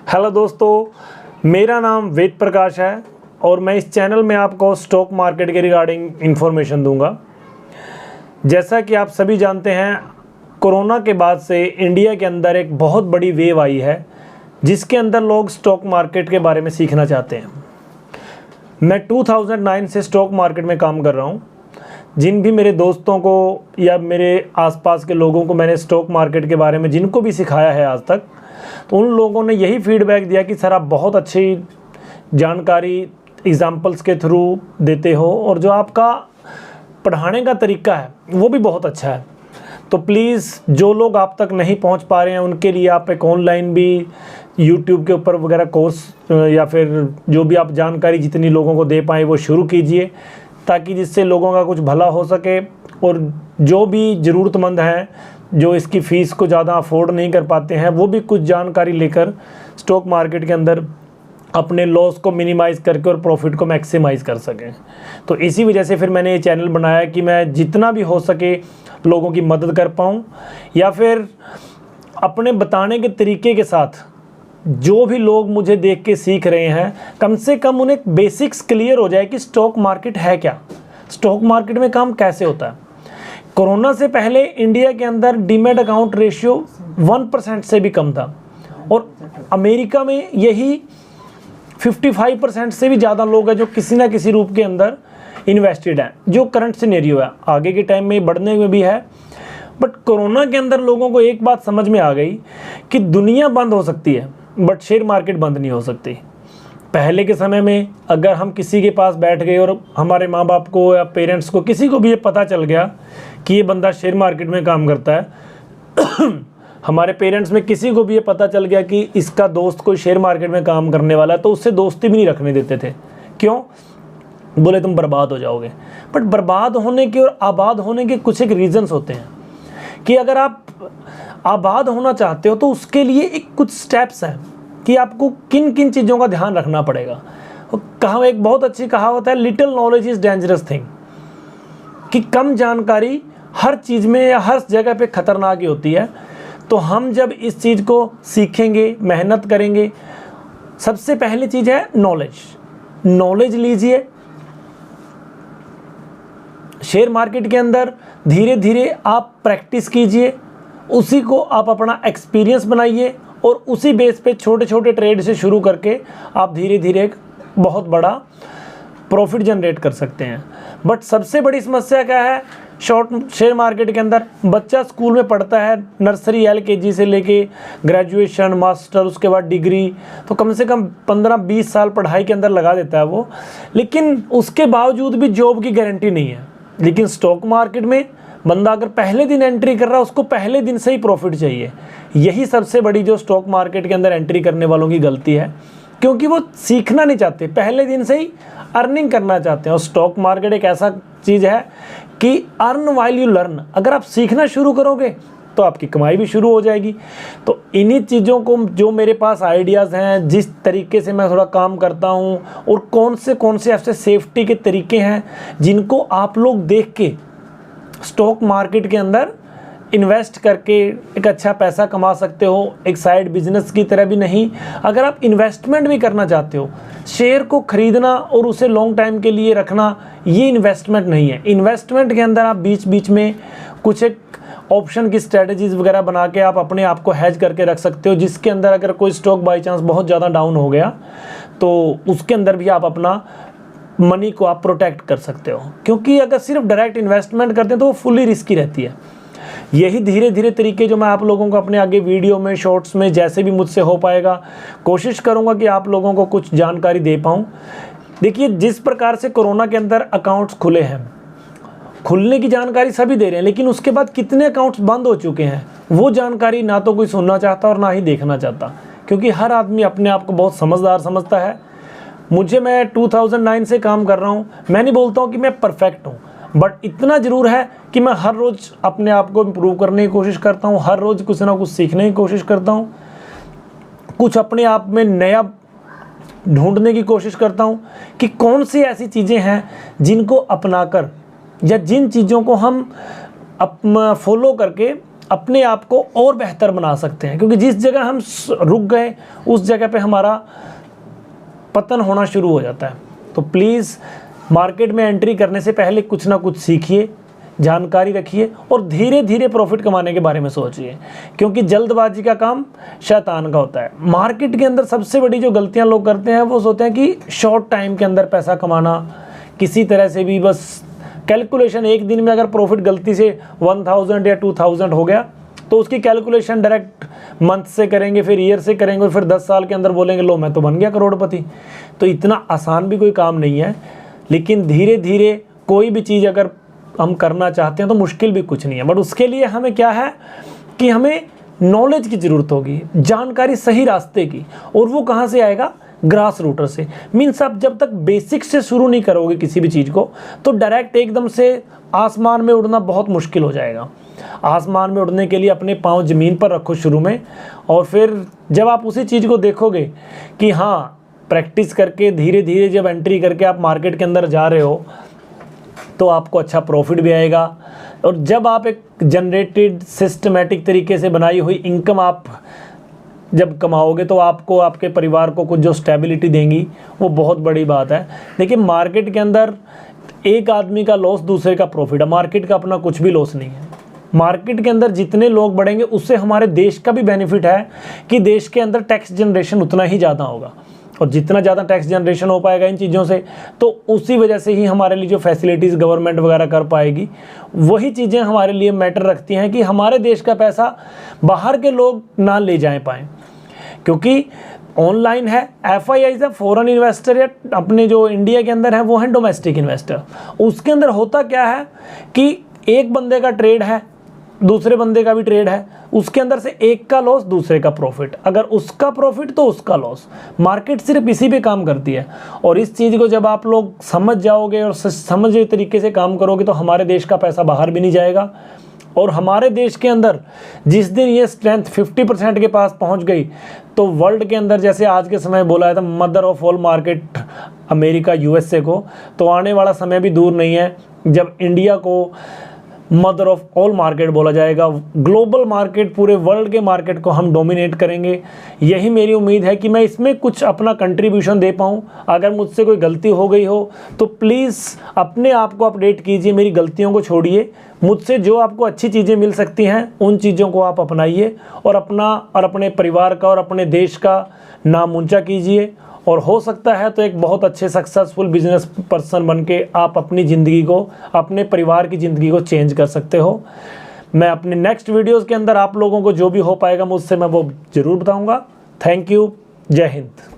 Hello दोस्तों, मेरा नाम वेद प्रकाश है और मैं इस चैनल में आपको स्टॉक मार्केट के रिगार्डिंग इन्फॉर्मेशन दूंगा। जैसा कि आप सभी जानते हैं, कोरोना के बाद से इंडिया के अंदर एक बहुत बड़ी वेव आई है जिसके अंदर लोग स्टॉक मार्केट के बारे में सीखना चाहते हैं। मैं 2009 से स्टॉक मार्केट में काम कर रहा हूँ। जिन भी मेरे दोस्तों को या मेरे आसपास के लोगों को मैंने स्टॉक मार्केट के बारे में जिनको भी सिखाया है आज तक, तो उन लोगों ने यही फीडबैक दिया कि सर आप बहुत अच्छी जानकारी एग्जाम्पल्स के थ्रू देते हो और जो आपका पढ़ाने का तरीका है वो भी बहुत अच्छा है। तो प्लीज़ जो लोग आप तक नहीं पहुंच पा रहे हैं उनके लिए आप एक ऑनलाइन भी यूट्यूब के ऊपर वगैरह कोर्स या फिर जो भी आप जानकारी जितनी लोगों को दे पाएँ वो शुरू कीजिए, ताकि जिससे लोगों का कुछ भला हो सके। और जो भी ज़रूरतमंद हैं जो इसकी फ़ीस को ज़्यादा अफोर्ड नहीं कर पाते हैं, वो भी कुछ जानकारी लेकर स्टॉक मार्केट के अंदर अपने लॉस को मिनिमाइज़ करके और प्रॉफिट को मैक्सिमाइज़ कर सकें। तो इसी वजह से फिर मैंने ये चैनल बनाया कि मैं जितना भी हो सके लोगों की मदद कर पाऊँ, या फिर अपने बताने के तरीके के साथ जो भी लोग मुझे देख के सीख रहे हैं, कम से कम उन्हें बेसिक्स क्लियर हो जाए कि स्टॉक मार्केट है क्या, स्टॉक मार्केट में काम कैसे होता है। कोरोना से पहले इंडिया के अंदर डीमैट अकाउंट रेशियो 1% से भी कम था और अमेरिका में यही 55% से भी ज़्यादा लोग हैं जो किसी ना किसी रूप के अंदर इन्वेस्टेड हैं। जो करंट सिनेरियो है, आगे के टाइम में बढ़ने में भी है, बट कोरोना के अंदर लोगों को एक बात समझ में आ गई कि दुनिया बंद हो सकती है बट शेयर मार्केट बंद नहीं हो सकती। पहले के समय में अगर हम किसी के पास बैठ गए और हमारे माँ बाप को या पेरेंट्स को किसी को भी ये पता चल गया कि ये बंदा शेयर मार्केट में काम करता है हमारे पेरेंट्स में किसी को भी ये पता चल गया कि इसका दोस्त कोई शेयर मार्केट में काम करने वाला है, तो उससे दोस्ती भी नहीं रखने देते थे। क्यों? बोले तुम बर्बाद हो जाओगे। बट बर्बाद होने के और आबाद होने के कुछ एक रीजंस होते हैं कि अगर आप आबाद होना चाहते हो तो उसके लिए एक कुछ स्टेप्स हैं कि आपको किन किन चीज़ों का ध्यान रखना पड़ेगा। कहा एक बहुत अच्छी कहावत है, little knowledge is dangerous thing, कि कम जानकारी हर चीज़ में या हर जगह पे खतरनाक ही होती है। तो हम जब इस चीज़ को सीखेंगे, मेहनत करेंगे, सबसे पहली चीज़ है नॉलेज लीजिए। शेयर मार्केट के अंदर धीरे धीरे आप प्रैक्टिस कीजिए, उसी को आप अपना एक्सपीरियंस बनाइए और उसी बेस पे छोटे छोटे ट्रेड से शुरू करके आप धीरे धीरे एक बहुत बड़ा प्रॉफिट जनरेट कर सकते हैं। बट सबसे बड़ी समस्या क्या है शॉर्ट शेयर मार्केट के अंदर? बच्चा स्कूल में पढ़ता है, नर्सरी LKG से लेके ग्रेजुएशन, मास्टर, उसके बाद डिग्री, तो कम से कम 15-20 साल पढ़ाई के अंदर लगा देता है वो, लेकिन उसके बावजूद भी जॉब की गारंटी नहीं है। लेकिन स्टॉक मार्केट में बंदा अगर पहले दिन एंट्री कर रहा है, उसको पहले दिन से ही प्रॉफिट चाहिए। यही सबसे बड़ी जो स्टॉक मार्केट के अंदर एंट्री करने वालों की गलती है, क्योंकि वो सीखना नहीं चाहते, पहले दिन से ही अर्निंग करना चाहते हैं। और स्टॉक मार्केट एक ऐसा चीज़ है कि अर्न व्हाइल यू लर्न। अगर आप सीखना शुरू करोगे तो आपकी कमाई भी शुरू हो जाएगी। तो इन्हीं चीज़ों को जो मेरे पास आइडियाज़ हैं, जिस तरीके से मैं थोड़ा काम करता हूँ और कौन से ऐसे सेफ्टी के तरीके हैं जिनको आप लोग देख के स्टॉक मार्केट के अंदर इन्वेस्ट करके एक अच्छा पैसा कमा सकते हो। एक साइड बिजनेस की तरह भी नहीं, अगर आप इन्वेस्टमेंट भी करना चाहते हो, शेयर को खरीदना और उसे लॉन्ग टाइम के लिए रखना, ये इन्वेस्टमेंट नहीं है। इन्वेस्टमेंट के अंदर आप बीच बीच में कुछ एक ऑप्शन की स्ट्रेटजीज वगैरह बना के आप अपने आप को हैज करके रख सकते हो, जिसके अंदर अगर कोई स्टॉक बाई चांस बहुत ज़्यादा डाउन हो गया तो उसके अंदर भी आप अपना मनी को आप प्रोटेक्ट कर सकते हो। क्योंकि अगर सिर्फ डायरेक्ट इन्वेस्टमेंट करते हैं तो वो फुली रिस्की रहती है। यही धीरे धीरे तरीके जो मैं आप लोगों को अपने आगे वीडियो में, शॉर्ट्स में, जैसे भी मुझसे हो पाएगा कोशिश करूंगा कि आप लोगों को कुछ जानकारी दे पाऊं। देखिए, जिस प्रकार से कोरोना के अंदर अकाउंट्स खुले हैं, खुलने की जानकारी सभी दे रहे हैं, लेकिन उसके बाद कितने अकाउंट्स बंद हो चुके हैं वो जानकारी ना तो कोई सुनना चाहता और ना ही देखना चाहता, क्योंकि हर आदमी अपने आप को बहुत समझदार समझता है। मैं 2009 से काम कर रहा हूँ, मैं नहीं बोलता हूँ कि मैं परफेक्ट हूँ, बट इतना ज़रूर है कि मैं हर रोज़ अपने आप को इम्प्रूव करने की कोशिश करता हूँ, हर रोज़ कुछ ना कुछ सीखने की कोशिश करता हूँ, कुछ अपने आप में नया ढूंढने की कोशिश करता हूँ कि कौन सी ऐसी चीज़ें हैं जिनको अपनाकर या जिन चीज़ों को हम फॉलो करके अपने आप को और बेहतर बना सकते हैं, क्योंकि जिस जगह हम रुक गए उस जगह पे हमारा पतन होना शुरू हो जाता है। तो प्लीज़ मार्केट में एंट्री करने से पहले कुछ ना कुछ सीखिए, जानकारी रखिए और धीरे धीरे प्रॉफिट कमाने के बारे में सोचिए, क्योंकि जल्दबाजी का काम शैतान का होता है। मार्केट के अंदर सबसे बड़ी जो गलतियां लोग करते हैं वो सोचते हैं कि शॉर्ट टाइम के अंदर पैसा कमाना, किसी तरह से भी बस कैलकुलेशन, एक दिन में अगर प्रॉफिट गलती से 1000 या 2000 हो गया तो उसकी कैलकुलेशन डायरेक्ट मंथ से करेंगे, फिर ईयर से करेंगे, फिर 10 साल के अंदर बोलेंगे लो मैं तो बन गया करोड़पति। तो इतना आसान भी कोई काम नहीं है, लेकिन धीरे धीरे कोई भी चीज़ अगर हम करना चाहते हैं तो मुश्किल भी कुछ नहीं है। बट उसके लिए हमें क्या है कि हमें नॉलेज की ज़रूरत होगी, जानकारी सही रास्ते की, और वो कहाँ से आएगा? ग्रास रूटर से। मीन्स आप जब तक बेसिक से शुरू नहीं करोगे किसी भी चीज़ को तो डायरेक्ट एकदम से आसमान में उड़ना बहुत मुश्किल हो जाएगा। आसमान में उड़ने के लिए अपने पाँव ज़मीन पर रखो शुरू में, और फिर जब आप उसी चीज़ को देखोगे कि हाँ प्रैक्टिस करके धीरे धीरे जब एंट्री करके आप मार्केट के अंदर जा रहे हो तो आपको अच्छा प्रॉफिट भी आएगा। और जब आप एक जनरेटेड सिस्टमेटिक तरीके से बनाई हुई इनकम आप जब कमाओगे तो आपको, आपके परिवार को कुछ जो स्टेबिलिटी देंगी वो बहुत बड़ी बात है। देखिए मार्केट के अंदर एक आदमी का लॉस दूसरे का प्रॉफिट है, मार्केट का अपना कुछ भी लॉस नहीं है। मार्केट के अंदर जितने लोग बढ़ेंगे उससे हमारे देश का भी बेनिफिट है कि देश के अंदर टैक्स जनरेशन उतना ही ज़्यादा होगा, और जितना ज़्यादा टैक्स जनरेशन हो पाएगा इन चीज़ों से तो उसी वजह से ही हमारे लिए जो फैसिलिटीज़ गवर्नमेंट वगैरह कर पाएगी, वही चीज़ें हमारे लिए मैटर रखती हैं कि हमारे देश का पैसा बाहर के लोग ना ले जाए पाएँ। क्योंकि ऑनलाइन है, FIIs है, फॉरेन इन्वेस्टर, या अपने जो इंडिया के अंदर है वो है डोमेस्टिक इन्वेस्टर। उसके अंदर होता क्या है कि एक बंदे का ट्रेड है, दूसरे बंदे का भी ट्रेड है, उसके अंदर से एक का लॉस दूसरे का प्रॉफिट, अगर उसका प्रॉफिट तो उसका लॉस। मार्केट सिर्फ इसी पे काम करती है, और इस चीज़ को जब आप लोग समझ जाओगे और समझे तरीके से काम करोगे तो हमारे देश का पैसा बाहर भी नहीं जाएगा। और हमारे देश के अंदर जिस दिन ये स्ट्रेंथ 50% के पास पहुंच गई तो वर्ल्ड के अंदर, जैसे आज के समय बोला था mother of all market America USA को, तो आने वाला समय भी दूर नहीं है जब इंडिया को मदर ऑफ ऑल मार्केट बोला जाएगा। ग्लोबल मार्केट, पूरे वर्ल्ड के मार्केट को हम डोमिनेट करेंगे। यही मेरी उम्मीद है कि मैं इसमें कुछ अपना कंट्रीब्यूशन दे पाऊँ। अगर मुझसे कोई गलती हो गई हो तो प्लीज़ अपने आप को अपडेट कीजिए, मेरी गलतियों को छोड़िए। मुझसे जो आपको अच्छी चीज़ें मिल सकती हैं उन चीज़ों को आप अपनाइए और अपना और अपने परिवार का और अपने देश का नाम ऊंचा कीजिए, और हो सकता है तो एक बहुत अच्छे सक्सेसफुल बिजनेस पर्सन बन के आप अपनी ज़िंदगी को, अपने परिवार की ज़िंदगी को चेंज कर सकते हो। मैं अपने नेक्स्ट वीडियोज़ के अंदर आप लोगों को जो भी हो पाएगा मुझसे मैं वो ज़रूर बताऊंगा। Thank you. जय हिंद।